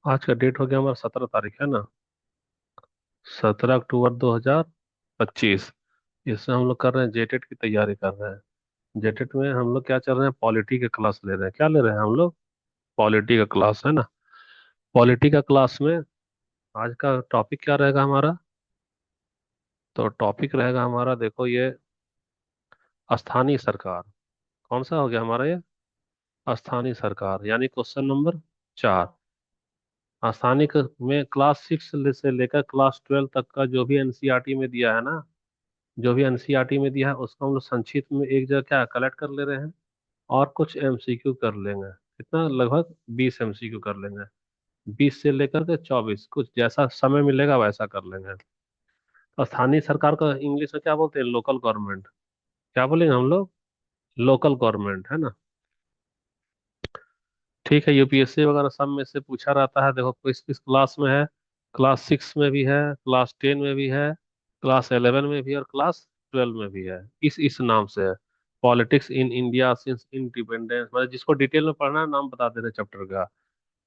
आज का डेट हो गया हमारा 17 तारीख है ना। 17 अक्टूबर 2025। इसमें हम लोग कर रहे हैं जेटेट की तैयारी कर रहे हैं। जेटेट में हम लोग क्या चल रहे हैं, पॉलिटी के क्लास ले रहे हैं। क्या ले रहे हैं हम लोग? पॉलिटी का क्लास है ना। पॉलिटी का क्लास में आज का टॉपिक क्या रहेगा हमारा? तो टॉपिक रहेगा हमारा, देखो ये, स्थानीय सरकार। कौन सा हो गया हमारा ये? स्थानीय सरकार, यानी क्वेश्चन नंबर 4। में क्लास 6 से लेकर क्लास 12 तक का जो भी एनसीईआरटी में दिया है ना, जो भी एनसीईआरटी में दिया है उसको हम लोग संक्षिप्त में एक जगह क्या कलेक्ट कर ले रहे हैं, और कुछ एमसीक्यू कर लेंगे। कितना? लगभग 20 एमसीक्यू कर लेंगे। 20 से लेकर के 24, कुछ जैसा समय मिलेगा वैसा कर लेंगे। तो स्थानीय सरकार का इंग्लिश में क्या बोलते हैं? Local government. क्या बोलेंगे हम लोग? लोकल गवर्नमेंट, है ना। ठीक है, यूपीएससी वगैरह सब में से पूछा रहता है। देखो किस किस क्लास में है। क्लास 6 में भी है, क्लास 10 में भी है, क्लास 11 में भी है, और क्लास 12 में भी है। इस नाम से है, politics in India since independence. मतलब जिसको डिटेल में पढ़ना है, नाम बता देना चैप्टर का,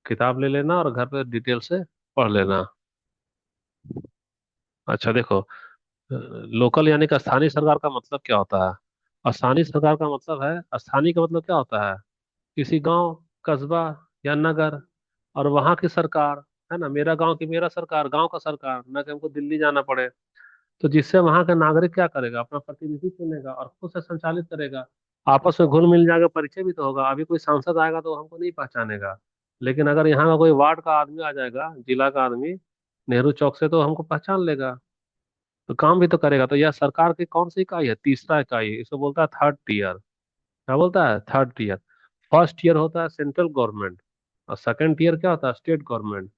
किताब ले लेना और घर पे डिटेल से पढ़ लेना। अच्छा देखो, लोकल यानी कि स्थानीय सरकार का मतलब क्या होता है? स्थानीय सरकार का मतलब है, स्थानीय का मतलब क्या होता है? किसी गांव, कस्बा या नगर, और वहां की सरकार, है ना। मेरा गांव की मेरा सरकार, गांव का सरकार, ना कि हमको दिल्ली जाना पड़े। तो जिससे वहां का नागरिक क्या करेगा, अपना प्रतिनिधि चुनेगा और खुद से संचालित करेगा। आपस में घुल मिल जाएगा, परिचय भी तो होगा। अभी कोई सांसद आएगा तो हमको नहीं पहचानेगा, लेकिन अगर यहाँ का कोई वार्ड का आदमी आ जाएगा, जिला का आदमी, नेहरू चौक से, तो हमको पहचान लेगा, तो काम भी तो करेगा। तो यह सरकार की कौन सी इकाई है? तीसरा इकाई है। इसको बोलता है थर्ड टीयर। क्या बोलता है? Third tier. फर्स्ट टीयर होता है सेंट्रल गवर्नमेंट, और सेकंड टीयर क्या होता है? स्टेट गवर्नमेंट,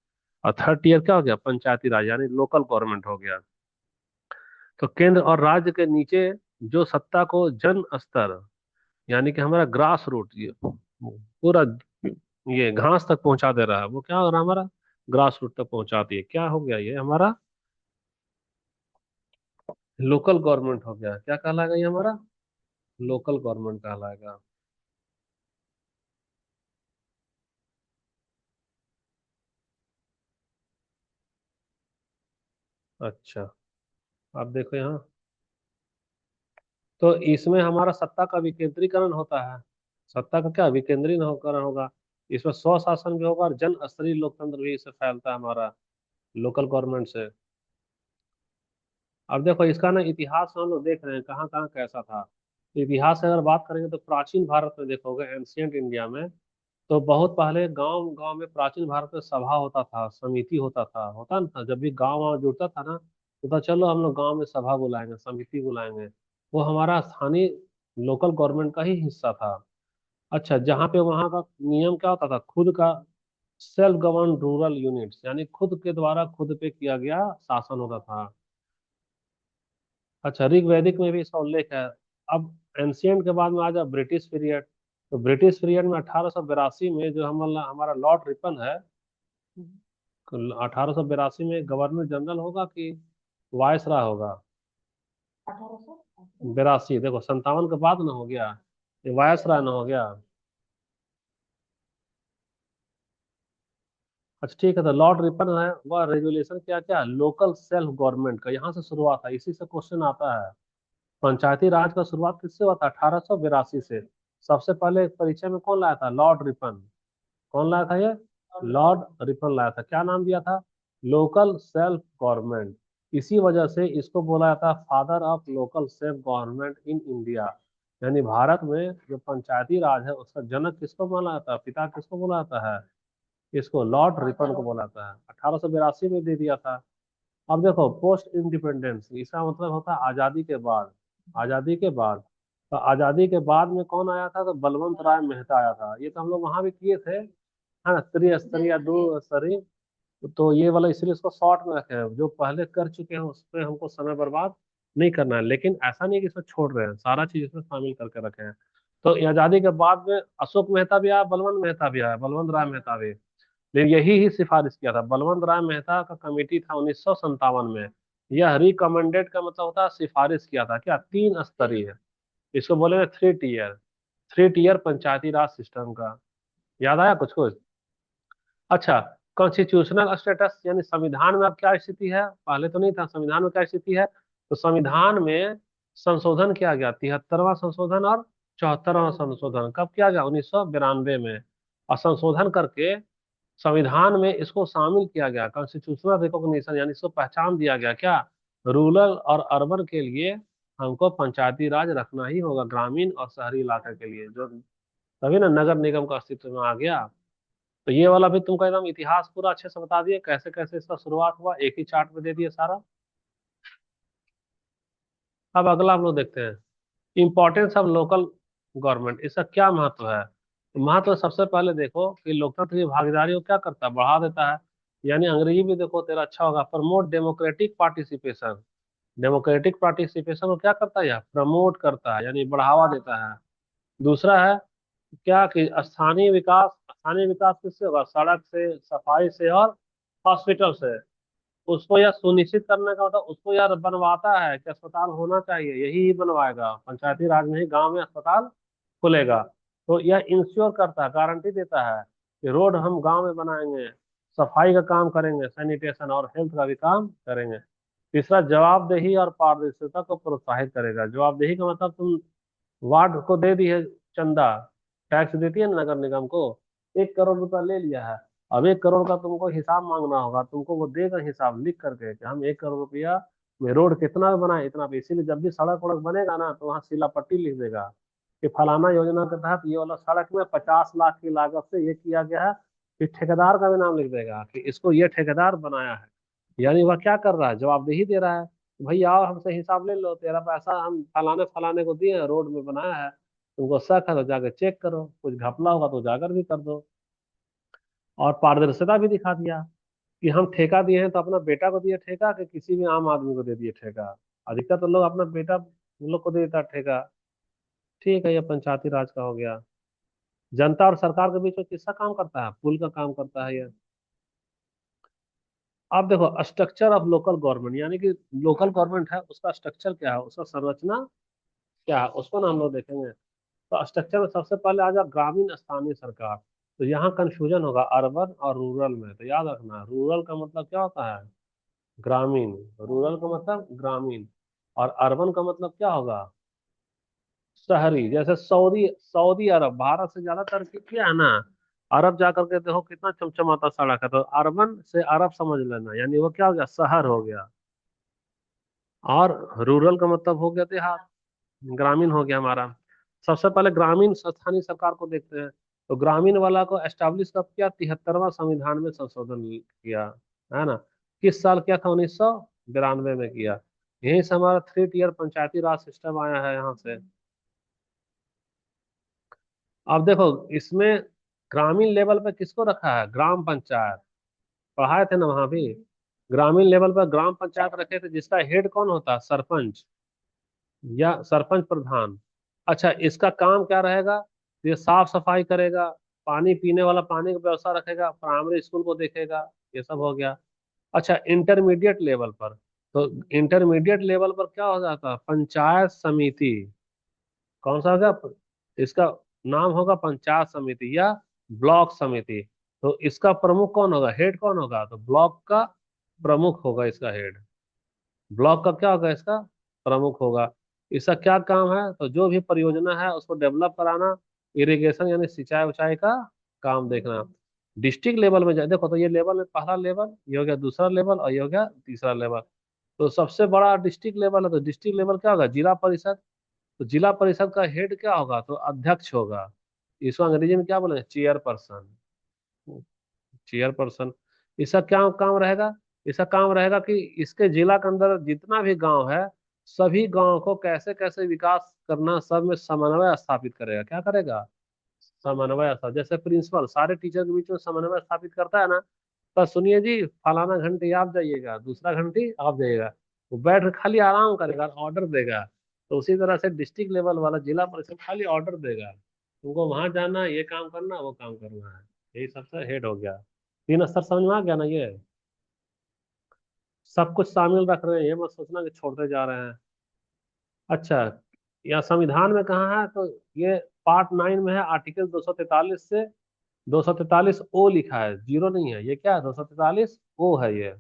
और थर्ड टीयर क्या हो गया? पंचायती राज, यानी लोकल गवर्नमेंट हो गया। तो केंद्र और राज्य के नीचे जो सत्ता को जन स्तर, यानी कि हमारा ग्रास रूट, ये पूरा ये घास तक पहुंचा दे रहा है, वो क्या हो रहा है हमारा? ग्रास रूट तक पहुंचाती है। क्या हो गया ये हमारा? लोकल गवर्नमेंट हो गया। क्या कहलाएगा ये हमारा? लोकल गवर्नमेंट कहलाएगा। अच्छा, अब देखो यहाँ, तो इसमें हमारा सत्ता का विकेंद्रीकरण होता है। सत्ता का क्या विकेंद्रीकरण होगा? इसमें स्वशासन भी होगा और जन स्तरीय लोकतंत्र भी इससे फैलता है हमारा, लोकल गवर्नमेंट से। अब देखो इसका ना इतिहास हम लोग देख रहे हैं कहाँ कहाँ कैसा था। तो इतिहास से अगर बात करेंगे तो प्राचीन भारत में देखोगे, एंशियंट इंडिया में, तो बहुत पहले गांव गांव में, प्राचीन भारत में सभा होता था, समिति होता ना था। जब भी गांव वाँव जुड़ता था ना, तो चलो हम लोग गांव में सभा बुलाएंगे, समिति बुलाएंगे। वो हमारा स्थानीय लोकल गवर्नमेंट का ही हिस्सा था। अच्छा, जहाँ पे वहाँ का नियम क्या होता था? खुद का सेल्फ गवर्न रूरल यूनिट्स, यानी खुद के द्वारा खुद पे किया गया शासन होता था। अच्छा, ऋग वैदिक में भी इसका उल्लेख है। अब एंशियंट के बाद में आ जाए ब्रिटिश पीरियड। तो ब्रिटिश पीरियड में 1882 में जो हमारा हमारा लॉर्ड रिपन है, 1882 में गवर्नर जनरल होगा कि वायसराय होगा? 82, देखो 57 के बाद ना हो गया, ये वायसराय ना हो गया। अच्छा ठीक है, तो लॉर्ड रिपन है वह रेगुलेशन क्या क्या, लोकल सेल्फ गवर्नमेंट का यहाँ से शुरुआत है। इसी से क्वेश्चन आता है। पंचायती राज का शुरुआत किससे हुआ था? 1882 से। सबसे पहले परिचय में कौन लाया था? Lord Ripon. कौन लाया था ये? लॉर्ड रिपन लाया था। क्या नाम दिया था? Local self government. इसी वजह से इसको बोला जाता है father of local self government in India. यानी भारत में जो पंचायती राज है उसका जनक किसको बोला जाता है, पिता किसको बोला जाता है? इसको लॉर्ड रिपन को बोला जाता है। 1882 में दे दिया था। अब देखो पोस्ट इंडिपेंडेंस, इसका मतलब होता है आजादी के बाद। आजादी के बाद, तो आजादी के बाद में कौन आया था? तो बलवंत राय मेहता आया था। ये तो हम लोग वहां भी किए थे, है ना, त्रिस्तरीय या दो स्तरीय। तो ये वाला इसलिए इसको शॉर्ट में रखे हैं, जो पहले कर चुके हैं उस पर हमको समय बर्बाद नहीं करना है। लेकिन ऐसा नहीं कि इसमें छोड़ रहे हैं, सारा चीज इसमें शामिल करके रखे हैं। तो ये आजादी के बाद में अशोक मेहता भी आया, बलवंत मेहता भी आया, बलवंत राय मेहता भी। लेकिन यही ही सिफारिश किया था। बलवंत राय मेहता का कमेटी था 1957 में। यह रिकमेंडेड का मतलब होता है सिफारिश किया था, क्या? 3 स्तरीय, इसको बोले 3 टीयर। 3 टीयर पंचायती राज सिस्टम का। याद आया कुछ कुछ? अच्छा, कॉन्स्टिट्यूशनल स्टेटस यानी संविधान में अब क्या स्थिति है, पहले तो नहीं था, संविधान में क्या स्थिति है। तो संविधान में संशोधन किया गया, 73वां संशोधन और 74वां संशोधन कब किया गया, 1992 में। और संशोधन करके संविधान में इसको शामिल किया गया, कॉन्स्टिट्यूशनल रिकॉग्निशन, यानी इसको पहचान दिया गया क्या, रूरल और अर्बन के लिए हमको पंचायती राज रखना ही होगा, ग्रामीण और शहरी इलाके के लिए, जो तभी ना नगर निगम का अस्तित्व में आ गया। तो ये वाला भी तुमको एकदम इतिहास पूरा अच्छे से बता दिए, कैसे कैसे इसका शुरुआत हुआ, एक ही चार्ट में दे दिए सारा। अब अगला हम लोग देखते हैं, इंपॉर्टेंस ऑफ लोकल गवर्नमेंट, इसका क्या महत्व है। तो महत्व सबसे पहले देखो कि लोकतंत्र की भागीदारी को क्या करता है, बढ़ा देता है। यानी अंग्रेजी भी देखो तेरा अच्छा होगा, promote democratic participation. Democratic participation को क्या करता है, यह प्रमोट करता है यानी बढ़ावा देता है। दूसरा है क्या कि स्थानीय विकास, स्थानीय विकास किससे होगा, सड़क से, सफाई से और हॉस्पिटल से। उसको यह सुनिश्चित करने का मतलब उसको यार बनवाता है कि अस्पताल होना चाहिए, यही बनवाएगा, पंचायती राज में ही गांव में अस्पताल खुलेगा। तो यह इंश्योर करता है, गारंटी देता है कि रोड हम गांव में बनाएंगे, सफाई का काम करेंगे, सैनिटेशन और हेल्थ का भी काम करेंगे। तीसरा, जवाबदेही और पारदर्शिता को प्रोत्साहित करेगा। जवाबदेही का मतलब तुम वार्ड को दे दी है चंदा, टैक्स देती है ना नगर निगम को, 1 करोड़ रुपया ले लिया है। अब 1 करोड़ का तुमको हिसाब मांगना होगा, तुमको वो देगा हिसाब लिख करके कि हम 1 करोड़ रुपया में रोड कितना बनाए, इतना पे। इसीलिए जब भी सड़क वड़क बनेगा ना तो वहाँ शिलापट्टी लिख देगा कि फलाना योजना के तहत ये वाला सड़क में 50 लाख की लागत से ये किया गया है। फिर ठेकेदार का भी नाम लिख देगा कि इसको ये ठेकेदार बनाया है। यानी वह क्या कर रहा है, जवाबदेही दे रहा है। भाई आओ हमसे हिसाब ले लो, तेरा पैसा हम फलाने फलाने को दिए हैं, रोड में बनाया है, तुमको शक है तो जाकर चेक करो, कुछ घपला होगा तो जाकर भी कर दो। और पारदर्शिता भी दिखा दिया कि हम ठेका दिए हैं तो अपना बेटा को दिए ठेका कि किसी भी आम आदमी को दे दिए ठेका। अधिकतर तो लोग अपना बेटा उन लोग को दे देता ठेका। ठीक है, ये पंचायती राज का हो गया। जनता और सरकार के बीच में किसका काम करता है, पुल का काम करता है ये। आप देखो स्ट्रक्चर ऑफ लोकल गवर्नमेंट, यानी कि लोकल गवर्नमेंट है उसका स्ट्रक्चर क्या है, उसका संरचना क्या है, उसको ना हम लोग देखेंगे। तो स्ट्रक्चर में सबसे पहले आ जाए ग्रामीण स्थानीय सरकार। तो यहाँ कंफ्यूजन होगा अर्बन और रूरल में, तो याद रखना रूरल का मतलब क्या होता है, ग्रामीण। रूरल का मतलब ग्रामीण। और अर्बन का मतलब क्या होगा, शहरी। जैसे सऊदी सऊदी अरब भारत से ज्यादा तरक्की किया है ना, अरब जाकर के देखो कितना चमचमाता सड़क है। तो अर्बन से अरब समझ लेना, यानी वो क्या हो गया, शहर हो गया। और रूरल का मतलब हो गया देहात, ग्रामीण हो गया हमारा। सबसे पहले ग्रामीण स्थानीय सरकार को देखते हैं। तो ग्रामीण वाला को एस्टैब्लिश कब किया, 73वां संविधान में संशोधन किया, है ना। किस साल किया था, 1992 में किया। यहीं से हमारा 3 टियर पंचायती राज सिस्टम आया है यहाँ से। अब देखो इसमें ग्रामीण लेवल पे किसको रखा है, ग्राम पंचायत, पढ़ाए थे ना वहां भी। ग्रामीण लेवल पर ग्राम पंचायत रखे थे, जिसका हेड कौन होता है, सरपंच या सरपंच प्रधान। अच्छा, इसका काम क्या रहेगा, ये साफ सफाई करेगा, पानी पीने वाला पानी की व्यवस्था रखेगा, प्राइमरी स्कूल को देखेगा, ये सब हो गया। अच्छा, इंटरमीडिएट लेवल पर, तो इंटरमीडिएट लेवल पर क्या हो जाता है, पंचायत समिति। कौन सा होगा, इसका नाम होगा पंचायत समिति या ब्लॉक समिति। तो इसका प्रमुख कौन होगा, हेड कौन होगा, तो ब्लॉक का प्रमुख होगा इसका हेड। ब्लॉक का क्या होगा, इसका प्रमुख होगा। इसका क्या काम है, तो जो भी परियोजना है उसको डेवलप कराना, इरिगेशन यानी सिंचाई उचाई का काम देखना। डिस्ट्रिक्ट लेवल में जाए देखो, तो ये लेवल है, पहला लेवल ये हो गया, दूसरा लेवल और ये हो गया तीसरा लेवल। तो सबसे बड़ा डिस्ट्रिक्ट लेवल है, तो डिस्ट्रिक्ट लेवल क्या होगा, जिला परिषद। तो जिला परिषद का हेड क्या होगा, तो अध्यक्ष होगा। इसको अंग्रेजी में क्या बोलेंगे, चेयर पर्सन। Chair person. इसका क्या काम रहेगा, इसका काम रहेगा कि इसके जिला के अंदर जितना भी गांव है, सभी गांव को कैसे कैसे विकास करना, सब में समन्वय स्थापित करेगा। क्या करेगा, समन्वय स्थापित। जैसे प्रिंसिपल सारे टीचर के बीच में समन्वय स्थापित करता है ना, तो सुनिए जी फलाना घंटे आप जाइएगा, दूसरा घंटी आप जाइएगा, वो बैठ कर खाली आराम करेगा, ऑर्डर देगा। तो उसी तरह से डिस्ट्रिक्ट लेवल वाला जिला परिषद खाली ऑर्डर देगा, तुमको वहां जाना, ये काम करना, वो काम करना है। यही सबसे हेड हो गया। 3 स्तर समझ में आ गया ना ये, सब कुछ शामिल रख रहे हैं, ये मत सोचना कि छोड़ते जा रहे हैं। अच्छा, या संविधान में कहाँ है, तो ये पार्ट 9 में है, आर्टिकल 243 से 243 ओ लिखा है, जीरो नहीं है, ये क्या है, 243 ओ है ये।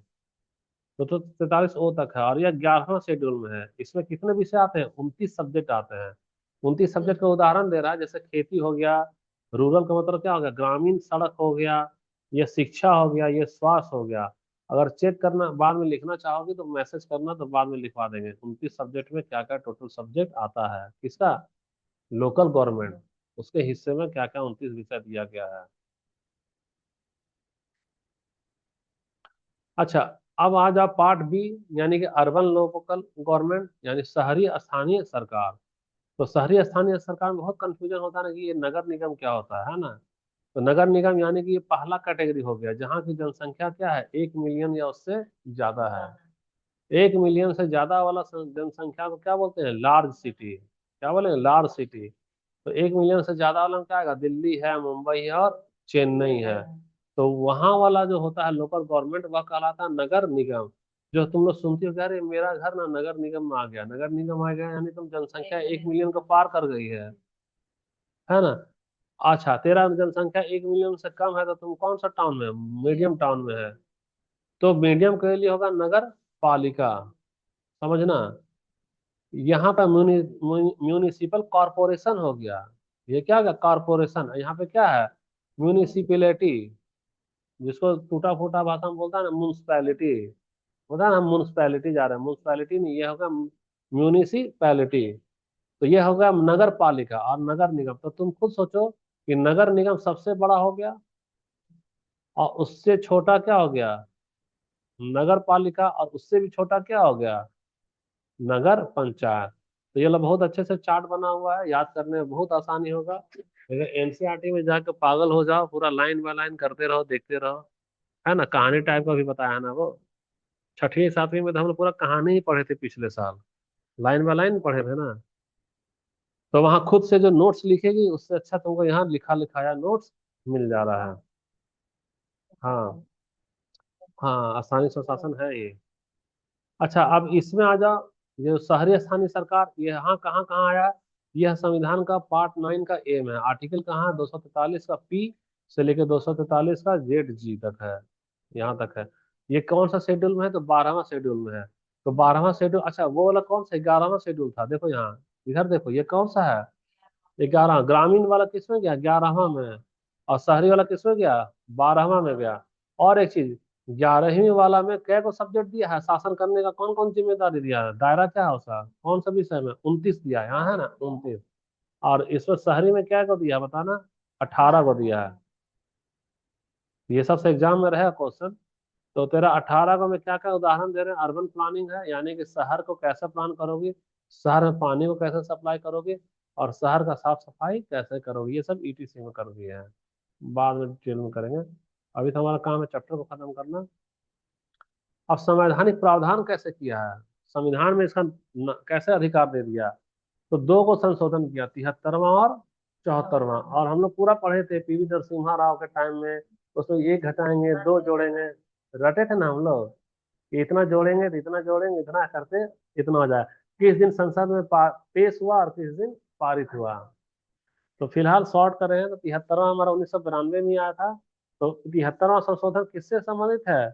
243 ओ तक है, और यह 11वां शेड्यूल में है। इसमें कितने विषय आते हैं, 29 सब्जेक्ट आते हैं। 29 सब्जेक्ट का उदाहरण दे रहा है, जैसे खेती हो गया, रूरल का मतलब क्या हो गया, ग्रामीण सड़क हो गया, ये शिक्षा हो गया, ये स्वास्थ्य हो गया। अगर चेक करना बाद में लिखना चाहोगे तो मैसेज करना, तो बाद में लिखवा देंगे 29 सब्जेक्ट में क्या क्या टोटल सब्जेक्ट आता है, किसका, लोकल गवर्नमेंट, उसके हिस्से में क्या क्या 29 विषय दिया गया है। अच्छा, अब आ जाओ पार्ट बी, यानी कि अर्बन लोकल गवर्नमेंट, यानी शहरी स्थानीय सरकार। तो शहरी स्थानीय सरकार में बहुत कंफ्यूजन होता है ना कि ये नगर निगम क्या होता है ना। तो नगर निगम यानी कि ये पहला कैटेगरी हो गया, जहाँ की जनसंख्या क्या है, 1 मिलियन या उससे ज्यादा है। 1 मिलियन से ज्यादा वाला जनसंख्या को क्या बोलते हैं, लार्ज सिटी। क्या बोलेंगे, लार्ज सिटी। तो 1 मिलियन से ज्यादा वाला में क्या आएगा, दिल्ली है, मुंबई है और चेन्नई है। तो वहां वाला जो होता है लोकल गवर्नमेंट, वह कहलाता है नगर निगम। जो तुम लोग सुनते हो, अरे मेरा घर ना नगर निगम में आ गया, नगर निगम आ गया यानी तुम जनसंख्या 1 मिलियन को पार कर गई है ना। अच्छा, तेरा जनसंख्या 1 मिलियन से कम है, तो तुम कौन सा टाउन में, मीडियम टाउन में है। तो मीडियम के लिए होगा नगर पालिका, समझना। यहाँ पे म्यूनिसिपल कॉरपोरेशन हो गया। ये क्या होगा, कॉरपोरेशन, यहाँ पे क्या है, म्यूनिसिपैलिटी, जिसको टूटा फूटा भाषा में बोलता है ना म्यूनिसपैलिटी। होता है ना, म्यूनिसपैलिटी जा रहा है, म्यूनिसपैलिटी नहीं, ये होगा म्यूनिसिपैलिटी। तो ये होगा नगर पालिका और नगर निगम। तो तुम खुद सोचो कि नगर निगम सबसे बड़ा हो गया, और उससे छोटा क्या हो गया, नगर पालिका, और उससे भी छोटा क्या हो गया, नगर पंचायत। तो ये लो बहुत अच्छे से चार्ट बना हुआ है, याद करने में बहुत आसानी होगा। अगर एनसीईआरटी में जाकर पागल हो जाओ, पूरा लाइन बाय लाइन करते रहो, देखते रहो, है ना, कहानी टाइप का भी बताया है ना वो। छठवीं सातवीं में तो हम लोग पूरा कहानी ही पढ़े थे पिछले साल, लाइन बाय लाइन पढ़े थे ना। तो वहां खुद से जो नोट्स लिखेगी, उससे अच्छा तुमको यहाँ लिखा लिखाया नोट्स मिल जा रहा है। हाँ, हाँ, आसानी से शासन है ये। अच्छा, अब इसमें आ जाओ, जो शहरी स्थानीय सरकार, ये यहाँ कहाँ कहाँ आया। यह संविधान का पार्ट 9 का एम है, आर्टिकल कहाँ, 243 का पी से लेकर 243 का जेड जी तक है, यहाँ तक है। ये कौन सा शेड्यूल में है, तो 12वां शेड्यूल में है। तो 12वां शेड्यूल, अच्छा वो वाला कौन सा, 11वां शेड्यूल था, देखो यहाँ, इधर देखो, ये कौन सा है, 11। ग्रामीण वाला किसमें गया, 11वां में। और शहरी वाला किसमें गया, 12वां में गया। और एक चीज, 11वीं वाला में कै को सब्जेक्ट दिया है, शासन करने का कौन कौन जिम्मेदारी दिया है, दायरा क्या है उसका, कौन सा विषय में, 29 दिया है, यहाँ है ना 29। और इसमें शहरी में क्या को दिया है, बताना, 18 को दिया है। ये सबसे एग्जाम में रहेगा क्वेश्चन। तो तेरा 18 को मैं क्या क्या उदाहरण दे रहे हैं, अर्बन प्लानिंग है, यानी कि शहर को कैसे प्लान करोगे, शहर में पानी को कैसे सप्लाई करोगे, और शहर का साफ सफाई कैसे करोगे, ये सब ईटीसी में कर दिए हैं। बाद में डिटेल में करेंगे। अभी तो हमारा काम है चैप्टर को खत्म करना। अब संवैधानिक प्रावधान कैसे किया है, संविधान में इसका कैसे अधिकार दे दिया। तो दो को संशोधन किया, 73वां और 74वां। और हम लोग पूरा पढ़े थे पीवी नरसिम्हा राव के टाइम में। उसमें एक घटाएंगे, दो जोड़ेंगे, रटे थे ना हम लोग कि इतना जोड़ेंगे तो इतना जोड़ेंगे, इतना करते इतना हो जाए। किस दिन संसद में पेश हुआ और किस दिन पारित हुआ। तो फिलहाल शॉर्ट कर रहे हैं, तो 73वां हमारा 1992 में आया था। तो 73वां संशोधन किससे संबंधित है,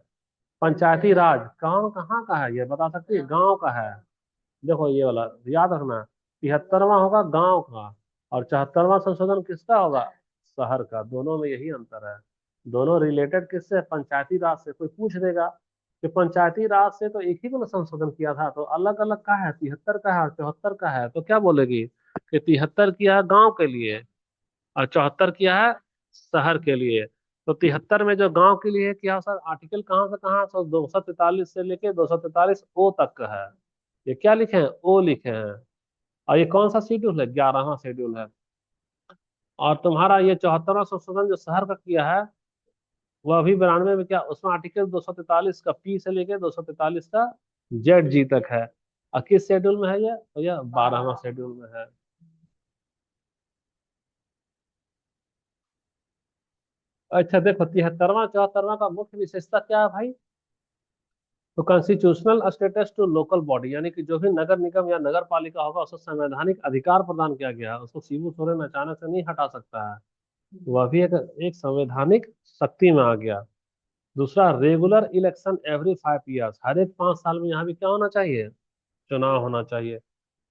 पंचायती राज। गांव कहाँ का है, ये बता सकती है, गांव का है। देखो ये वाला याद रखना, 73वां होगा गांव का, और 74वां संशोधन किसका होगा, शहर का। दोनों में यही अंतर है। दोनों रिलेटेड किससे, पंचायती राज से। कोई पूछ देगा कि पंचायती राज से तो एक ही को ना संशोधन किया था, तो अलग अलग का है, 73 का है और 74 का है, तो क्या बोलेगी कि 73 किया है गांव के लिए और 74 किया है शहर के लिए। तो 73 में जो गांव के लिए किया सर, आर्टिकल कहाँ से कहाँ, तो 243 से लेके 243 ओ तक का है। ये क्या लिखे हैं, ओ लिखे हैं। और ये कौन सा शेड्यूल है, 11वां शेड्यूल है। और तुम्हारा ये 74वां संशोधन जो शहर का किया है, वह अभी 92 में, क्या उसमें आर्टिकल 243 का पी से लेके 243 का जेड जी तक है। और किस शेड्यूल में है ये, तो ये 12वां शेड्यूल में है। अच्छा देखो, 73वां 74वां का मुख्य विशेषता क्या है भाई। तो constitutional status to local body, यानी कि जो भी नगर निगम या नगर पालिका होगा, उसको संवैधानिक अधिकार प्रदान किया गया है, उसको शिबू सोरेन अचानक से नहीं हटा सकता है। वह भी एक संवैधानिक शक्ति में आ गया। दूसरा, रेगुलर इलेक्शन एवरी 5 ईयर्स, हर एक 5 साल में यहाँ भी क्या होना चाहिए, चुनाव होना चाहिए।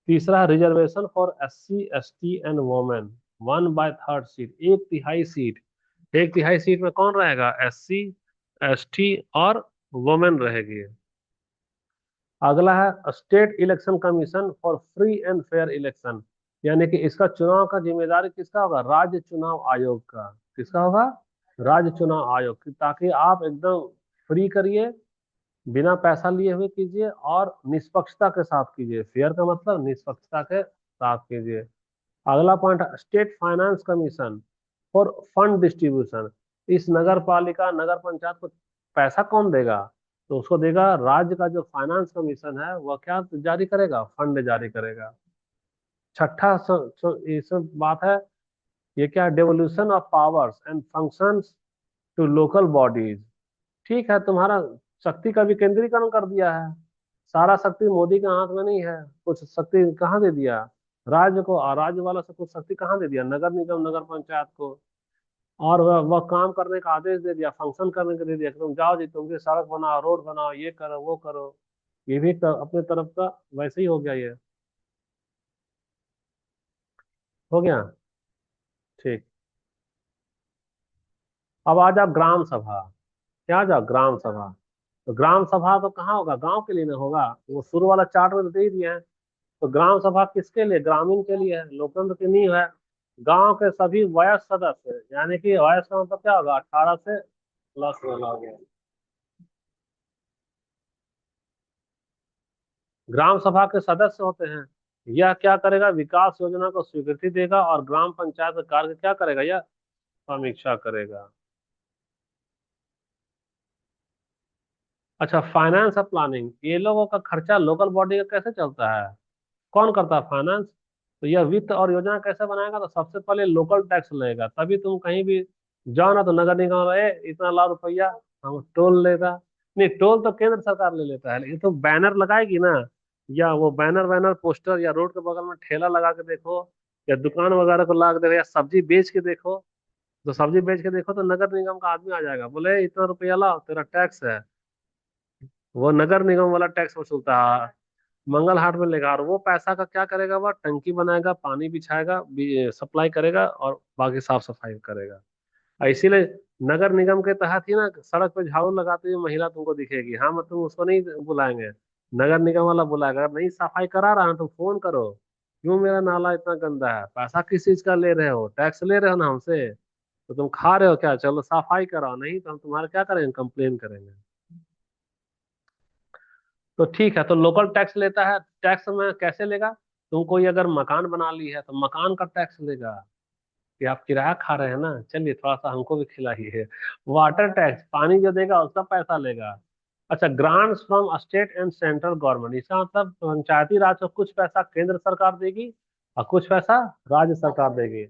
तीसरा, reservation for SC ST and women, 1/3 seat, 1/3 seat. 1/3 seat में कौन रहेगा, SC ST और वोमेन रहेगी। अगला है state election commission for free and fair election, यानी कि इसका चुनाव का जिम्मेदारी किसका होगा, राज्य चुनाव आयोग का। किसका होगा, राज्य चुनाव आयोग की, ताकि आप एकदम फ्री करिए, बिना पैसा लिए हुए कीजिए और निष्पक्षता के साथ कीजिए। फेयर का मतलब निष्पक्षता के साथ कीजिए। अगला point, state finance commission for fund distribution. इस नगर पालिका नगर पंचायत को पैसा कौन देगा, तो उसको देगा राज्य का जो फाइनेंस कमीशन है, वह क्या जारी करेगा, फंड जारी करेगा। छठा ये सब बात है, ये क्या, devolution of powers and functions to local bodies. ठीक है, तुम्हारा शक्ति का विकेंद्रीकरण कर दिया है, सारा शक्ति मोदी के हाथ में नहीं है, कुछ शक्ति कहाँ दे दिया, राज्य को, और राज्य वाला से कुछ शक्ति कहाँ दे दिया, नगर निगम नगर पंचायत को। और वह काम करने का आदेश दे दिया, फंक्शन करने का दे दिया कि तुम जाओ जी, तुमके सड़क बनाओ, रोड बनाओ, ये करो वो करो। ये भी अपने तरफ का वैसे ही हो गया ये। हो गया। ठीक। अब आ जाओ ग्राम सभा। क्या आ जाओ ग्राम सभा। तो ग्राम सभा तो कहाँ होगा, गांव के लिए ना होगा, वो शुरू वाला चार्ट में तो दे ही दिया है। तो ग्राम सभा किसके लिए, ग्रामीण के लिए है, लोकतंत्र की नींव है। गांव के सभी वयस्क सदस्य, यानी कि वयस्क का मतलब क्या होगा, 18 से प्लस वाला हो गया। ग्राम सभा के सदस्य होते हैं। यह क्या करेगा, विकास योजना को स्वीकृति देगा और ग्राम पंचायत का कार्य क्या करेगा, यह समीक्षा करेगा। अच्छा, फाइनेंस और प्लानिंग, ये लोगों का खर्चा लोकल बॉडी का कैसे चलता है, कौन करता है, फाइनेंस। तो यह वित्त और योजना कैसे बनाएगा, तो सबसे पहले लोकल टैक्स लेगा, तभी तुम कहीं भी जाओ ना तो नगर निगम रहे इतना लाख रुपया हम टोल लेगा। नहीं, टोल तो केंद्र सरकार ले लेता है, लेकिन तुम बैनर लगाएगी ना, या वो बैनर वैनर पोस्टर, या रोड के बगल में ठेला लगा के देखो, या दुकान वगैरह को लगा के देखो, या सब्जी बेच के देखो। तो सब्जी बेच के देखो तो नगर निगम का आदमी आ जाएगा, बोले इतना रुपया लाओ, तेरा टैक्स है। वो नगर निगम वाला टैक्स वसूलता है, मंगल हाट में लेगा, और वो पैसा का क्या करेगा, वह टंकी बनाएगा, पानी बिछाएगा, सप्लाई करेगा और बाकी साफ सफाई करेगा। और इसीलिए नगर निगम के तहत ही ना सड़क पे झाड़ू लगाती हुई महिला तुमको दिखेगी, हाँ मतलब उसको नहीं बुलाएंगे, नगर निगम वाला बुलाएगा। अगर नहीं सफाई करा रहा है तो फोन करो, क्यों मेरा नाला इतना गंदा है, पैसा किस चीज का ले रहे हो, टैक्स ले रहे हो ना हमसे, तो तुम खा रहे हो क्या, चलो सफाई कराओ, नहीं तो हम तुम्हारा क्या करेंगे, कंप्लेन करेंगे। तो ठीक है, तो लोकल टैक्स लेता है, टैक्स में कैसे लेगा, तुम कोई अगर मकान बना ली है तो मकान का टैक्स लेगा, कि आप किराया खा रहे हैं ना, चलिए थोड़ा सा हमको भी खिलाइए। वाटर टैक्स, पानी जो देगा उसका पैसा लेगा। अच्छा, grants from state and central government, इसका मतलब पंचायती राज को कुछ पैसा केंद्र सरकार देगी और कुछ पैसा राज्य सरकार देगी।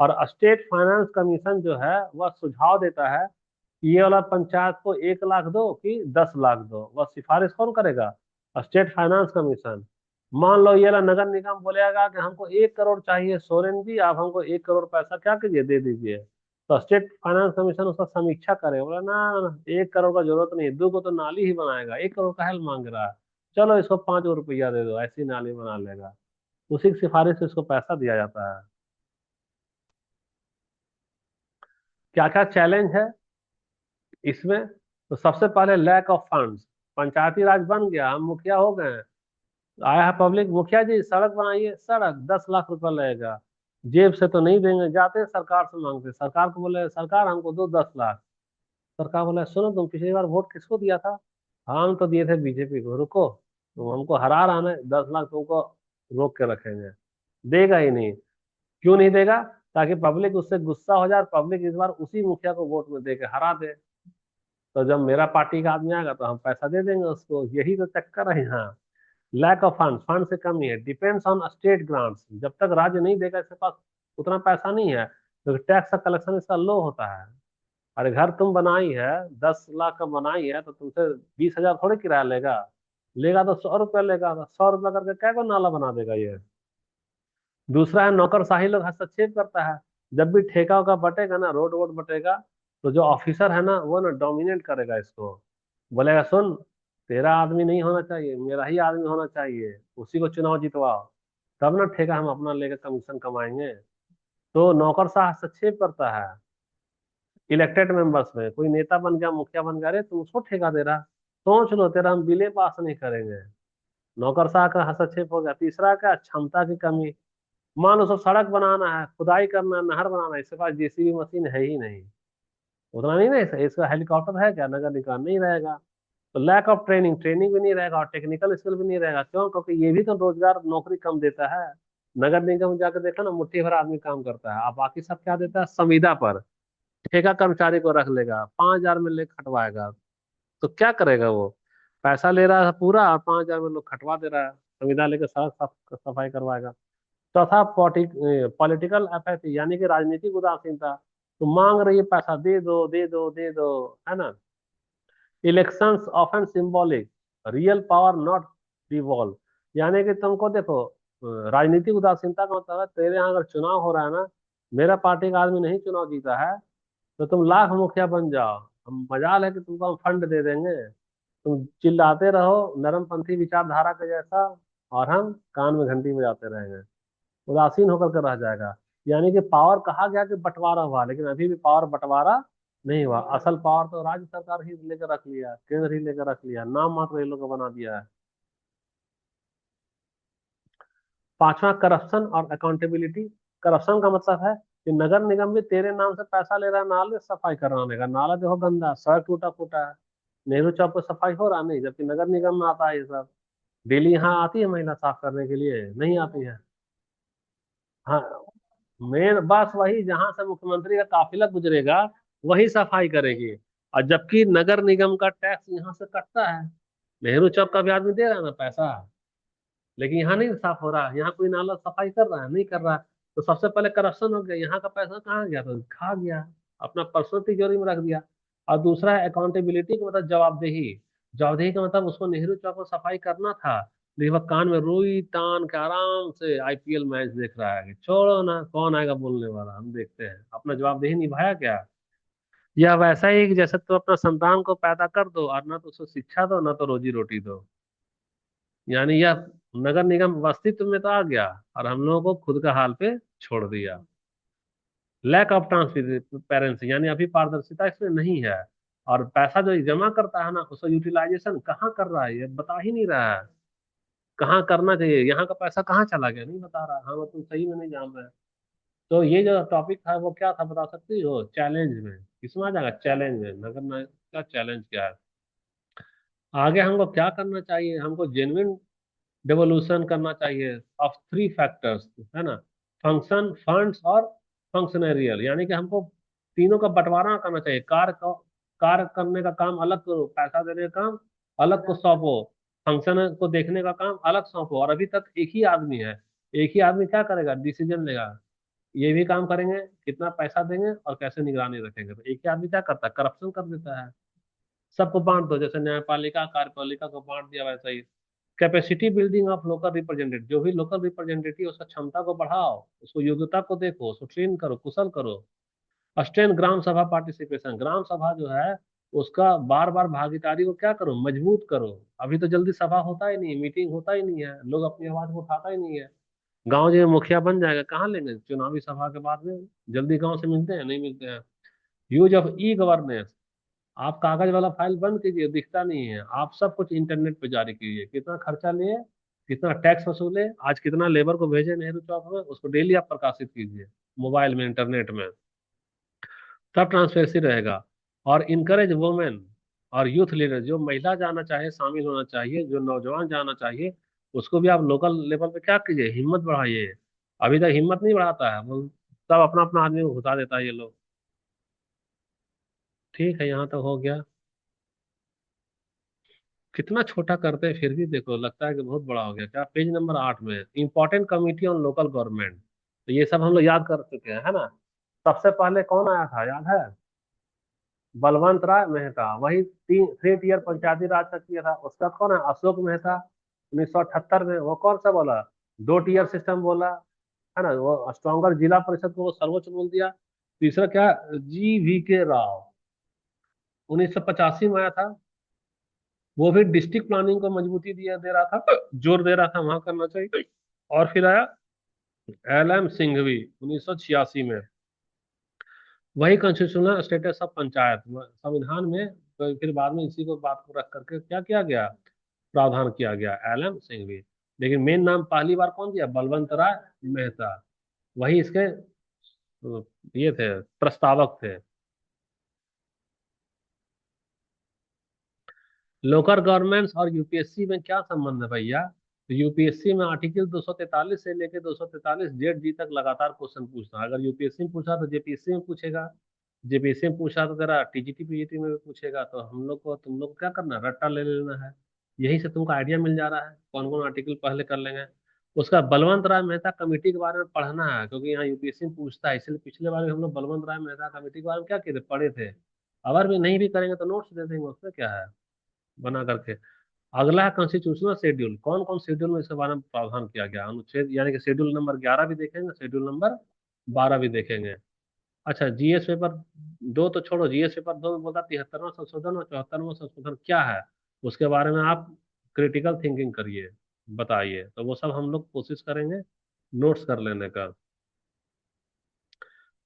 और स्टेट फाइनेंस कमीशन जो है वह सुझाव देता है कि ये वाला पंचायत को 1 लाख दो कि 10 लाख दो, वह सिफारिश कौन करेगा, स्टेट फाइनेंस कमीशन। मान लो ये वाला नगर निगम बोलेगा कि हमको 1 करोड़ चाहिए, सोरेन जी आप हमको 1 करोड़ पैसा क्या कीजिए, दे दीजिए। तो स्टेट फाइनेंस कमीशन उसका समीक्षा करे, बोला ना ना, 1 करोड़ का जरूरत नहीं, 2 को तो नाली ही बनाएगा, 1 करोड़ का हेल मांग रहा है, चलो इसको 5 रुपया दे दो, ऐसी नाली बना लेगा। उसी की सिफारिश से इसको पैसा दिया जाता है। क्या क्या चैलेंज है इसमें, तो सबसे पहले लैक ऑफ फंड्स। पंचायती राज बन गया, हम मुखिया हो गए हैं, आया है पब्लिक, मुखिया जी सड़क बनाइए, सड़क 10 लाख रुपया लगेगा, जेब से तो नहीं देंगे, जाते हैं सरकार से मांगते, सरकार को बोले सरकार हमको दो 10 लाख। सरकार बोले सुनो, तुम पिछली बार वोट किसको दिया था, हम तो दिए थे बीजेपी को, रुको तुम हमको हरा रहा ना, 10 लाख तुमको रोक के रखेंगे। देगा ही नहीं। क्यों नहीं देगा, ताकि पब्लिक उससे गुस्सा हो जाए, पब्लिक इस बार उसी मुखिया को वोट में दे के हरा दे। तो जब मेरा पार्टी का आदमी आएगा तो हम पैसा दे देंगे उसको, यही तो चक्कर है यहाँ। लैक ऑफ फंड, फंड से कमी है, डिपेंड्स ऑन स्टेट ग्रांट्स, जब तक राज्य नहीं देगा इसके पास उतना पैसा नहीं है, तो टैक्स का कलेक्शन इसका लो होता है। अरे घर तुम बनाई है, 10 लाख का बनाई है, तो तुमसे 20 हजार थोड़ी किराया लेगा, लेगा तो 100 रुपया लेगा, तो 100 रुपया करके क्या को नाला बना देगा ये। दूसरा है नौकरशाही लोग हस्तक्षेप करता है, जब भी ठेका का बटेगा ना, रोड वोड बटेगा, तो जो ऑफिसर है ना वो ना डोमिनेट करेगा इसको, बोलेगा सुन, तेरा आदमी नहीं होना चाहिए, मेरा ही आदमी होना चाहिए, उसी को चुनाव जितवाओ, तब ना ठेका हम अपना लेकर कमीशन कमाएंगे। तो नौकरशाह हस्तक्षेप करता है इलेक्टेड मेंबर्स में। कोई नेता बन गया, मुखिया बन गया, अरे तुम उसको ठेका दे रहा, सोच लो, तेरा हम बिले पास नहीं करेंगे। नौकरशाह का हस्तक्षेप हो गया। तीसरा क्या, क्षमता की कमी। मान लो सब सड़क बनाना है, खुदाई करना है, नहर बनाना है, इसके पास जेसीबी मशीन है ही नहीं, उतना नहीं ना, इसका हेलीकॉप्टर है क्या, नगर निगम नहीं रहेगा। तो लैक ऑफ ट्रेनिंग, ट्रेनिंग भी नहीं रहेगा और टेक्निकल स्किल भी नहीं रहेगा। क्यों? क्योंकि ये भी तो रोजगार, नौकरी कम देता है। नगर निगम में जाकर देखा ना, मुट्ठी भर आदमी काम करता है, अब बाकी सब क्या देता है, संविदा पर। ठेका कर्मचारी को रख लेगा, 5,000 में ले खटवाएगा, तो क्या करेगा वो? पैसा ले रहा है पूरा और 5,000 में लोग खटवा दे रहा है, संविदा लेकर सड़क सफाई करवाएगा। चौथा, पॉलिटिकल अपैथी, यानी कि राजनीतिक उदासीनता। तो मांग रही है पैसा, दे दो दे दो दे दो, है ना। Elections often symbolic, real power not revolve. यानी कि तुमको देखो, राजनीतिक उदासीनता का मतलब है, तेरे यहाँ अगर चुनाव हो रहा है ना, मेरा पार्टी का आदमी नहीं चुनाव जीता है, तो तुम लाख मुखिया बन जाओ, हम मजाल है कि तुमको हम फंड दे देंगे, तुम चिल्लाते रहो नरमपंथी विचारधारा के जैसा, और हम कान में घंटी बजाते रहेंगे। उदासीन होकर के रह जाएगा। यानी कि पावर कहा गया कि बंटवारा हुआ, लेकिन अभी भी पावर बंटवारा नहीं हुआ। असल पावर तो राज्य सरकार ही लेकर रख लिया, केंद्र ही लेकर रख लिया, नाम मात्र ये लोग को बना दिया है। पांचवा, करप्शन और अकाउंटेबिलिटी। करप्शन का मतलब है कि नगर निगम भी तेरे नाम से पैसा ले रहा है, नाले सफाई करवाने का, नाला देखो गंदा, सड़क टूटा फूटा है, नेहरू चौक पर सफाई हो रहा नहीं, जबकि नगर निगम में आता है ये सब। डेली यहाँ आती है महिला साफ करने के लिए? नहीं आती है। हाँ, मेन बस वही, जहां से मुख्यमंत्री का काफिला गुजरेगा वही सफाई करेगी। और जबकि नगर निगम का टैक्स यहाँ से कटता है, नेहरू चौक का भी आदमी दे रहा है ना पैसा, लेकिन यहाँ नहीं साफ हो रहा है, यहाँ कोई नाला सफाई कर रहा है नहीं कर रहा है। तो सबसे पहले करप्शन हो गया, यहाँ का पैसा कहाँ गया, तो खा गया, अपना पर्सनल तिजोरी में रख दिया। और दूसरा है अकाउंटेबिलिटी का मतलब जवाबदेही। जवाबदेही का मतलब उसको नेहरू चौक में सफाई करना था, लेकिन वह कान में रुई तान के आराम से आईपीएल मैच देख रहा है कि छोड़ो ना, कौन आएगा बोलने वाला, हम देखते हैं। अपना जवाबदेही निभाया क्या? या वैसा ही कि जैसे तो अपना संतान को पैदा कर दो और ना तो उसको शिक्षा दो, ना तो रोजी रोटी दो। यानी यह नगर निगम अस्तित्व में तो आ गया और हम लोगों को खुद का हाल पे छोड़ दिया। लैक ऑफ ट्रांसपेरेंसी, यानी अभी पारदर्शिता इसमें नहीं है। और पैसा जो जमा करता है ना, उसका यूटिलाइजेशन कहाँ कर रहा है ये बता ही नहीं रहा है। कहाँ करना चाहिए, यहाँ का पैसा कहाँ चला गया नहीं बता रहा। हाँ, वो तुम सही में नहीं जान रहे। तो ये जो टॉपिक था वो क्या था, बता सकती हो? चैलेंज में किसमें आ जाएगा, चैलेंज में, नगर में का चैलेंज क्या है। आगे हमको क्या करना चाहिए, हमको जेन्युइन डेवोल्यूशन करना चाहिए ऑफ थ्री फैक्टर्स, है ना। फंक्शन, फंड्स और फंक्शनरियल, यानी कि हमको तीनों का बंटवारा करना चाहिए। कार्य करने का काम अलग करो, पैसा देने का काम अलग को सौंपो, फंक्शन को देखने का काम अलग सौंपो। और अभी तक एक ही आदमी है, एक ही आदमी क्या करेगा, डिसीजन लेगा, ये भी काम करेंगे, कितना पैसा देंगे और कैसे निगरानी रखेंगे। तो एक ही आदमी क्या करता है, करप्शन कर देता है। सबको बांट दो, जैसे न्यायपालिका कार्यपालिका को बांट दिया, वैसा ही। Capacity building of local representative, जो भी लोकल रिप्रेजेंटेटिव उसका क्षमता को बढ़ाओ, उसको योग्यता को देखो, उसको ट्रेन करो, कुशल करो। स्ट्रेन ग्राम सभा पार्टिसिपेशन, ग्राम सभा जो है उसका बार बार भागीदारी को क्या करो, मजबूत करो। अभी तो जल्दी सभा होता ही नहीं, मीटिंग होता ही नहीं है, लोग अपनी आवाज को उठाता ही नहीं है। गांव जो मुखिया बन जाएगा कहाँ लेंगे, चुनावी सभा के बाद में जल्दी गांव से मिलते हैं नहीं मिलते हैं। यूज ऑफ ई गवर्नेंस, आप कागज वाला फाइल बंद कीजिए, दिखता नहीं है, आप सब कुछ इंटरनेट पे जारी कीजिए, कितना खर्चा लिए, कितना टैक्स वसूले, आज कितना लेबर को भेजे नेहरू चौक में, उसको डेली आप प्रकाशित कीजिए मोबाइल में, इंटरनेट में, तब ट्रांसपेरेंसी रहेगा। और इनकरेज वुमेन और यूथ लीडर, जो महिला जाना चाहे शामिल होना चाहिए, जो नौजवान जाना चाहिए, उसको भी आप लोकल लेवल पे क्या कीजिए, हिम्मत बढ़ाइए। अभी तक हिम्मत नहीं बढ़ाता है वो, सब अपना अपना आदमी को घुसा देता है ये लोग। ठीक है, यहाँ तक हो गया। कितना छोटा करते हैं फिर भी देखो लगता है कि बहुत बड़ा हो गया। क्या, पेज नंबर 8 में important committee on local government, तो ये सब हम लोग याद कर चुके हैं, है ना। सबसे पहले कौन आया था याद है, बलवंत राय मेहता, वही 3 ईयर पंचायती राज का किया था। उसका कौन है, अशोक मेहता, 1978 में। वो कौन सा बोला, 2 टीयर सिस्टम बोला। है ना, वो स्ट्रॉन्गर जिला परिषद को वो सर्वोच्च बोल दिया। तीसरा क्या, GV के राव 1985 में आया था, वो भी डिस्ट्रिक्ट प्लानिंग को मजबूती दिया दे रहा था, जोर दे रहा था वहां करना चाहिए। और फिर आया LM सिंघवी 1986 में, वही कॉन्स्टिट्यूशनल स्टेटस ऑफ पंचायत संविधान में। तो फिर बाद में इसी को बात को रख करके क्या किया गया, प्रावधान किया गया, LM सिंघवी। लेकिन मेन नाम पहली बार कौन दिया, बलवंत राय मेहता, वही इसके ये थे, प्रस्तावक थे। लोकल गवर्नमेंट्स और यूपीएससी में क्या संबंध है भैया। तो यूपीएससी में आर्टिकल 243 से लेके 243 जेड जी तक लगातार क्वेश्चन पूछता है। अगर यूपीएससी में पूछा तो जेपीएससी में पूछेगा, जेपीएससी में पूछा तो तेरा टीजीटी पीजीटी में भी पूछेगा। तो हम लोग को, तुम लोग को क्या करना है, रट्टा ले लेना है। यही से तुमको आइडिया मिल जा रहा है कौन कौन आर्टिकल पहले कर लेंगे। उसका बलवंत राय मेहता कमेटी के बारे में पढ़ना है, क्योंकि यहाँ यूपीएससी में पूछता है। इसलिए पिछले बार भी हम लोग बलवंत राय मेहता कमेटी के बारे में क्या किए थे, पढ़े थे। अगर भी नहीं भी करेंगे तो नोट्स दे देंगे, उसमें क्या है, बना करके। अगला है कॉन्स्टिट्यूशनल शेड्यूल, कौन कौन शेड्यूल में इसके बारे में प्रावधान किया गया, अनुच्छेद यानी कि शेड्यूल नंबर 11 भी देखेंगे, शेड्यूल नंबर 12 भी देखेंगे। अच्छा, जीएस पेपर दो तो छोड़ो, जीएस पेपर दो में बोलता 73वां संशोधन और 74वां संशोधन क्या है, उसके बारे में आप क्रिटिकल थिंकिंग करिए, बताइए। तो वो सब हम लोग कोशिश करेंगे नोट्स कर लेने का।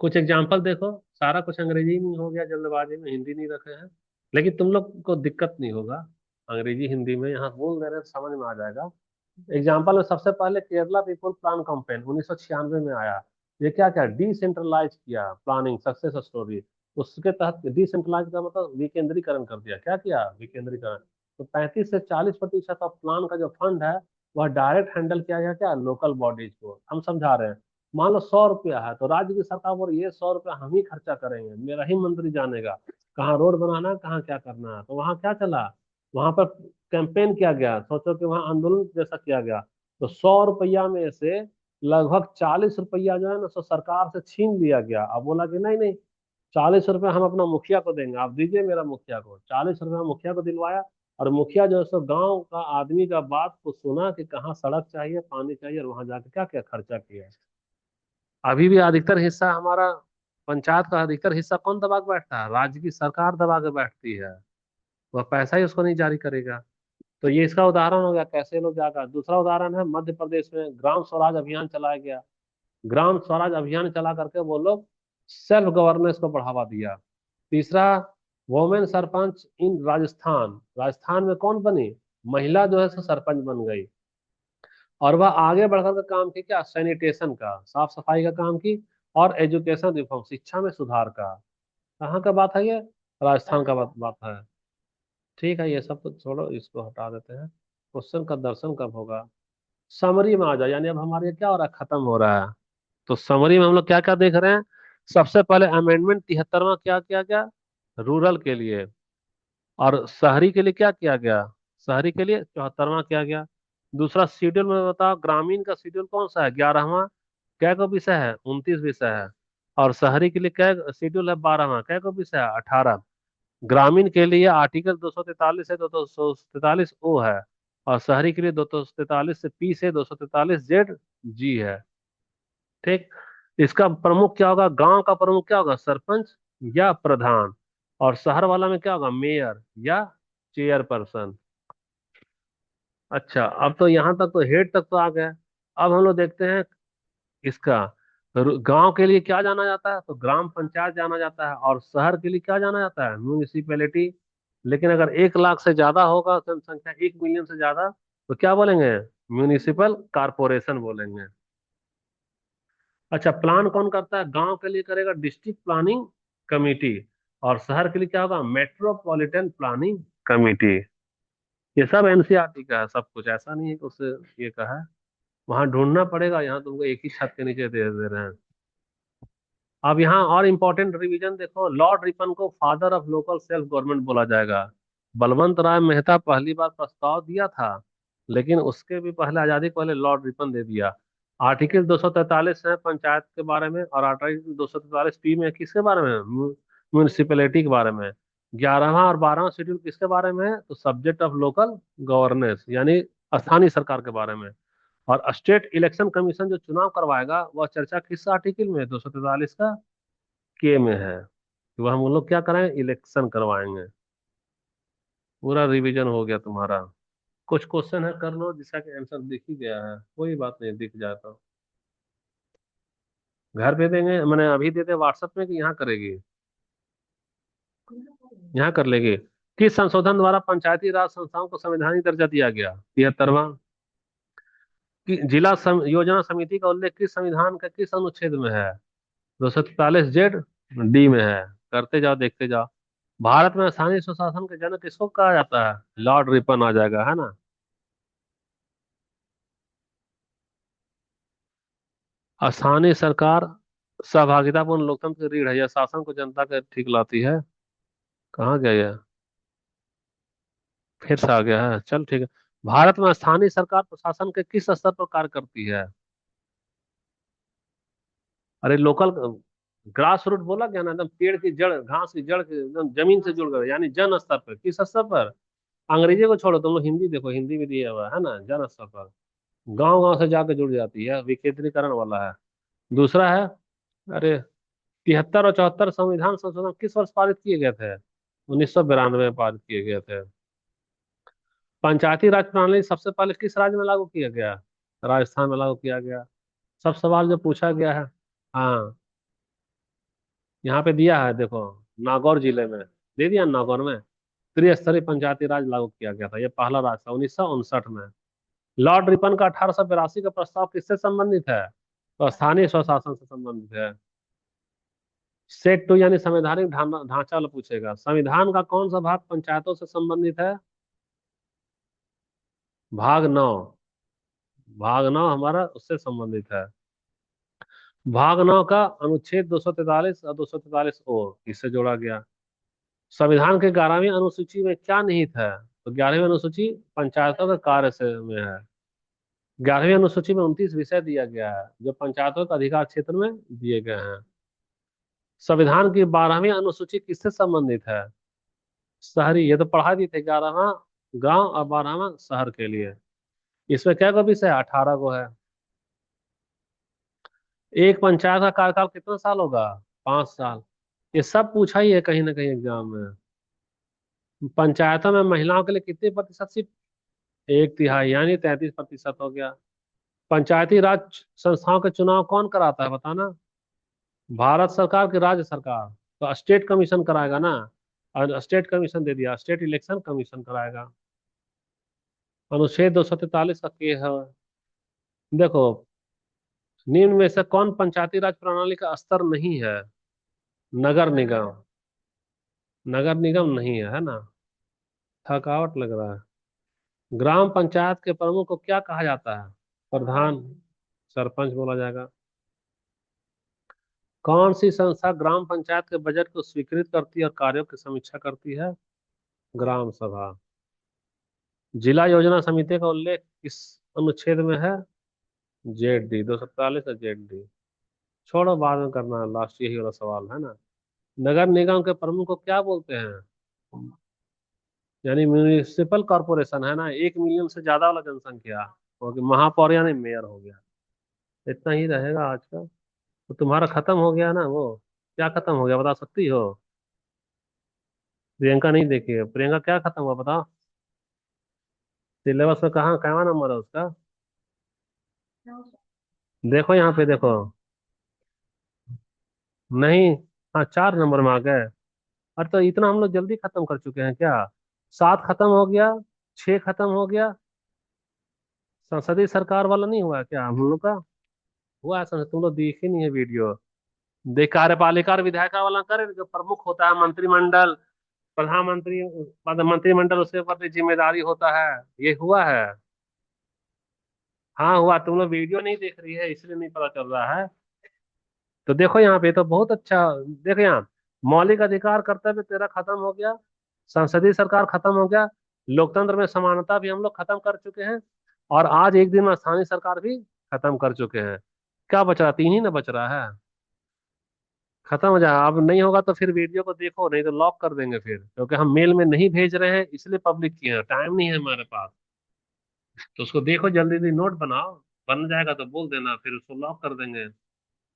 कुछ एग्जाम्पल देखो, सारा कुछ अंग्रेजी में हो गया, जल्दबाजी में हिंदी नहीं रखे हैं। लेकिन तुम लोग को दिक्कत नहीं होगा, अंग्रेजी हिंदी में यहाँ बोल दे रहे हैं, समझ में आ जाएगा। एग्जाम्पल में सबसे पहले केरला पीपल प्लान कैंपेन 1996 में आया। ये क्या क्या डिसेंट्रलाइज किया, प्लानिंग सक्सेस स्टोरी। उसके तहत डिसेंट्रलाइज का मतलब विकेंद्रीकरण कर दिया। क्या किया, विकेंद्रीकरण। तो 35 से 40% ऑफ प्लान का जो फंड है वह डायरेक्ट हैंडल किया गया, क्या, लोकल बॉडीज को। हम समझा रहे हैं, मान लो 100 रुपया है तो राज्य की सरकार बोल ये 100 रुपया हम ही खर्चा करेंगे, मेरा ही मंत्री जानेगा कहाँ रोड बनाना है, कहाँ क्या करना है। तो वहाँ क्या चला, वहां पर कैंपेन किया गया, सोचो कि वहां आंदोलन जैसा किया गया। तो 100 रुपया में से लगभग 40 रुपया जो है ना, सो सरकार से छीन लिया गया। अब बोला कि नहीं नहीं, 40 रुपया हम अपना मुखिया को देंगे, आप दीजिए मेरा मुखिया को। 40 रुपया मुखिया को दिलवाया, और मुखिया जो है सो गांव का आदमी का बात को सुना कि कहाँ सड़क चाहिए, पानी चाहिए, और वहां जाके क्या क्या खर्चा किया। अभी भी अधिकतर हिस्सा हमारा, पंचायत का अधिकतर हिस्सा कौन दबा के बैठता है, राज्य की सरकार दबा के बैठती है। वह पैसा ही उसको नहीं जारी करेगा। तो ये इसका उदाहरण हो गया, कैसे लोग जाकर। दूसरा उदाहरण है मध्य प्रदेश में ग्राम स्वराज अभियान चलाया गया। ग्राम स्वराज अभियान चला करके वो लोग सेल्फ गवर्नेंस को बढ़ावा दिया। तीसरा, वोमेन सरपंच इन राजस्थान, राजस्थान में कौन बनी, महिला जो है सो सरपंच बन गई। और वह आगे बढ़कर के काम की, क्या, सैनिटेशन का, साफ सफाई का काम की। और एजुकेशन रिफॉर्म, शिक्षा में सुधार का। कहाँ का बात है ये, राजस्थान का बात है। ठीक है, ये सब तो छोड़ो, इसको हटा देते हैं। क्वेश्चन का दर्शन कब होगा, समरी में आ जाए। यानी अब हमारे क्या हो रहा है, खत्म हो रहा है। तो समरी में हम लोग क्या क्या देख रहे हैं। सबसे पहले अमेंडमेंट 73वां क्या किया गया, रूरल के लिए। और शहरी के लिए क्या किया गया, शहरी के लिए 74वां किया गया। दूसरा शेड्यूल में बताओ, ग्रामीण का शेड्यूल कौन सा है, 11वां। क्या को विषय है, 29 विषय है। और शहरी के लिए क्या शेड्यूल है, 12वां। क्या को विषय है, 18। ग्रामीण के लिए आर्टिकल 243 है, 243 ओ है। और शहरी के लिए 243 से 243 जेड जी है। ठीक। इसका प्रमुख क्या होगा, गांव का प्रमुख क्या होगा, सरपंच या प्रधान। और शहर वाला में क्या होगा, मेयर या चेयरपर्सन। अच्छा, अब तो यहाँ तक तो हेड तक तो आ गया। अब हम लोग देखते हैं इसका, गांव के लिए क्या जाना जाता है, तो ग्राम पंचायत जाना जाता है। और शहर के लिए क्या जाना जाता है, म्यूनिसिपैलिटी। लेकिन अगर 1 लाख से ज्यादा होगा, जनसंख्या 1 मिलियन से ज्यादा, तो क्या बोलेंगे, म्यूनिसिपल कारपोरेशन बोलेंगे। अच्छा, प्लान कौन करता है, गांव के लिए करेगा डिस्ट्रिक्ट प्लानिंग कमेटी। और शहर के लिए क्या होगा, मेट्रोपॉलिटन प्लानिंग कमेटी। ये सब एनसीईआरटी का है, सब कुछ ऐसा नहीं है कि उससे ये कहा है। वहां ढूंढना पड़ेगा, यहाँ तुमको एक ही छत के नीचे दे रहे हैं। अब यहाँ और इम्पोर्टेंट रिवीजन देखो, लॉर्ड रिपन को father of local self government बोला जाएगा। बलवंत राय मेहता पहली बार प्रस्ताव दिया था, लेकिन उसके भी पहले, आजादी के पहले, लॉर्ड रिपन दे दिया। आर्टिकल 243 है पंचायत के बारे में, और आर्टिकल 243 पी में किसके बारे में, म्यूनिसिपैलिटी के बारे में। 11वां और 12वां शेड्यूल किसके बारे में है, तो सब्जेक्ट ऑफ लोकल गवर्नेंस यानी स्थानीय सरकार के बारे में। और स्टेट इलेक्शन कमीशन जो चुनाव करवाएगा वह चर्चा किस आर्टिकल में है? 243 का के में है कि वह हम लोग क्या कराएंगे, इलेक्शन करवाएंगे। पूरा रिवीजन हो गया तुम्हारा। कुछ क्वेश्चन है कर लो जिसका कि आंसर दिख ही गया है, कोई बात नहीं, दिख जाए तो घर पे देंगे, मैंने अभी दे दे व्हाट्सएप में कि यहाँ करेगी? यहाँ कर लेगी। किस संशोधन द्वारा पंचायती राज संस्थाओं को संवैधानिक दर्जा दिया गया? 73वां। कि योजना समिति का उल्लेख किस संविधान का किस अनुच्छेद में है? 243 जेड डी में है। करते जाओ देखते जाओ। भारत में स्थानीय स्वशासन के जनक किसको कहा जाता है? लॉर्ड रिपन आ जाएगा, है ना। स्थानीय सरकार सहभागितापूर्ण लोकतंत्र की रीढ़ है, यह शासन को जनता के ठीक लाती है। कहाँ गया ये? फिर से आ गया है, चल ठीक है। भारत में स्थानीय सरकार प्रशासन के किस स्तर पर कार्य करती है? अरे लोकल, ग्रास रूट बोला गया ना, एकदम पेड़ की जड़, घास की जड़ के एकदम जमीन से जुड़ गए, यानी जन स्तर पर। किस स्तर पर? अंग्रेजी को छोड़ो, तुम लोग हिंदी देखो, हिंदी में दिया हुआ है ना, जन स्तर पर। गांव गांव से जाकर जुड़ जाती है, विकेंद्रीकरण वाला है। दूसरा है, अरे 73 और 74 संविधान संशोधन किस वर्ष पारित किए गए थे? 1992 में पारित किए गए थे। पंचायती राज प्रणाली सबसे पहले किस राज्य में लागू किया गया? राजस्थान में लागू किया गया। सब सवाल जो पूछा गया है। हाँ, यहाँ पे दिया है देखो, नागौर जिले में दे दिया, नागौर में त्रिस्तरीय पंचायती राज लागू किया गया था, ये पहला राज था 1959 में। लॉर्ड रिपन का 1882 का प्रस्ताव किससे संबंधित है? तो स्थानीय स्वशासन से संबंधित है। सेट टू यानी संवैधानिक ढांचा वाला पूछेगा, संविधान का कौन सा भाग पंचायतों से संबंधित है? भाग 9। भाग 9 हमारा उससे संबंधित है। भाग 9 का अनुच्छेद 243 और 243 ओ इससे जोड़ा गया। संविधान के 11वीं अनुसूची में क्या निहित है? तो 11वीं अनुसूची पंचायतों के कार्य से में है। 11वीं अनुसूची में 29 विषय दिया गया है जो पंचायतों के अधिकार क्षेत्र में दिए गए हैं। संविधान की 12वीं अनुसूची किससे संबंधित है? शहरी, ये तो पढ़ा दी थे, 11वां गांव और 12वां शहर के लिए। इसमें क्या को विषय है? 18 को है। एक पंचायत का कार्यकाल कितना साल होगा? 5 साल। ये सब पूछा ही है कहीं ना कहीं एग्जाम में। पंचायतों में महिलाओं के लिए कितनी प्रतिशत सीट? 1/3 यानी 33% हो गया। पंचायती राज संस्थाओं के चुनाव कौन कराता है बताना? भारत सरकार की राज्य सरकार? तो स्टेट कमीशन कराएगा ना। और स्टेट कमीशन दे दिया, स्टेट इलेक्शन कमीशन कराएगा। अनुच्छेद 243 का के है। देखो, निम्न में से कौन पंचायती राज प्रणाली का स्तर नहीं है? नगर निगम। नगर निगम नहीं है, है ना। थकावट लग रहा है। ग्राम पंचायत के प्रमुख को क्या कहा जाता है? प्रधान, सरपंच बोला जाएगा। कौन सी संस्था ग्राम पंचायत के बजट को स्वीकृत करती है और कार्यों की समीक्षा करती है? ग्राम सभा। जिला योजना समिति का उल्लेख किस अनुच्छेद में है? जेड डी, 243 और जेड डी। छोड़ो, बाद में करना है, लास्ट यही वाला सवाल है ना। नगर निगम के प्रमुख को क्या बोलते हैं? यानी म्यूनिसिपल कॉर्पोरेशन है ना, 1 मिलियन से ज्यादा वाला जनसंख्या। क्योंकि महापौर यानी मेयर हो गया। इतना ही रहेगा आज का। तो तुम्हारा खत्म हो गया ना वो। क्या खत्म हो गया बता सकती हो? प्रियंका नहीं देखी है, प्रियंका क्या खत्म हुआ बताओ? सिलेबस में कहाँ कहाँ नंबर है उसका? देखो यहाँ पे देखो। नहीं। हाँ, 4 नंबर में आ गए। अरे तो इतना हम लोग जल्दी खत्म कर चुके हैं क्या? 7 खत्म हो गया, 6 खत्म हो गया। संसदीय सरकार वाला नहीं हुआ क्या हम लोग का? हुआ है तुम लोग देखे नहीं है वीडियो। देख, कार्यपालिका और विधायिका वाला करे, जो प्रमुख होता है मंत्रिमंडल, प्रधानमंत्री, मतलब मंत्रिमंडल उसके ऊपर भी जिम्मेदारी होता है। ये हुआ है। हाँ हुआ, तुम लोग वीडियो नहीं देख रही है इसलिए नहीं पता चल रहा है। तो देखो यहाँ पे तो बहुत अच्छा। देखो यहाँ, मौलिक अधिकार कर्तव्य तेरा खत्म हो गया, संसदीय सरकार खत्म हो गया, लोकतंत्र में समानता भी हम लोग खत्म कर चुके हैं, और आज एक दिन में स्थानीय सरकार भी खत्म कर चुके हैं। क्या बच रहा? 3 ही ना बच रहा है। खत्म हो जाए, अब नहीं होगा तो फिर वीडियो को देखो, नहीं तो लॉक कर देंगे फिर, क्योंकि हम मेल में नहीं भेज रहे हैं इसलिए पब्लिक किए हैं, टाइम नहीं है हमारे पास। तो उसको देखो, जल्दी जल्दी नोट बनाओ। बन जाएगा तो बोल देना, फिर उसको लॉक कर देंगे।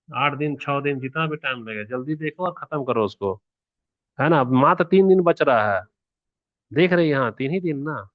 8 दिन 6 दिन जितना भी टाइम लगे, जल्दी देखो और खत्म करो उसको। है ना, मात्र 3 दिन बच रहा है। देख रही है, हाँ 3 ही दिन ना।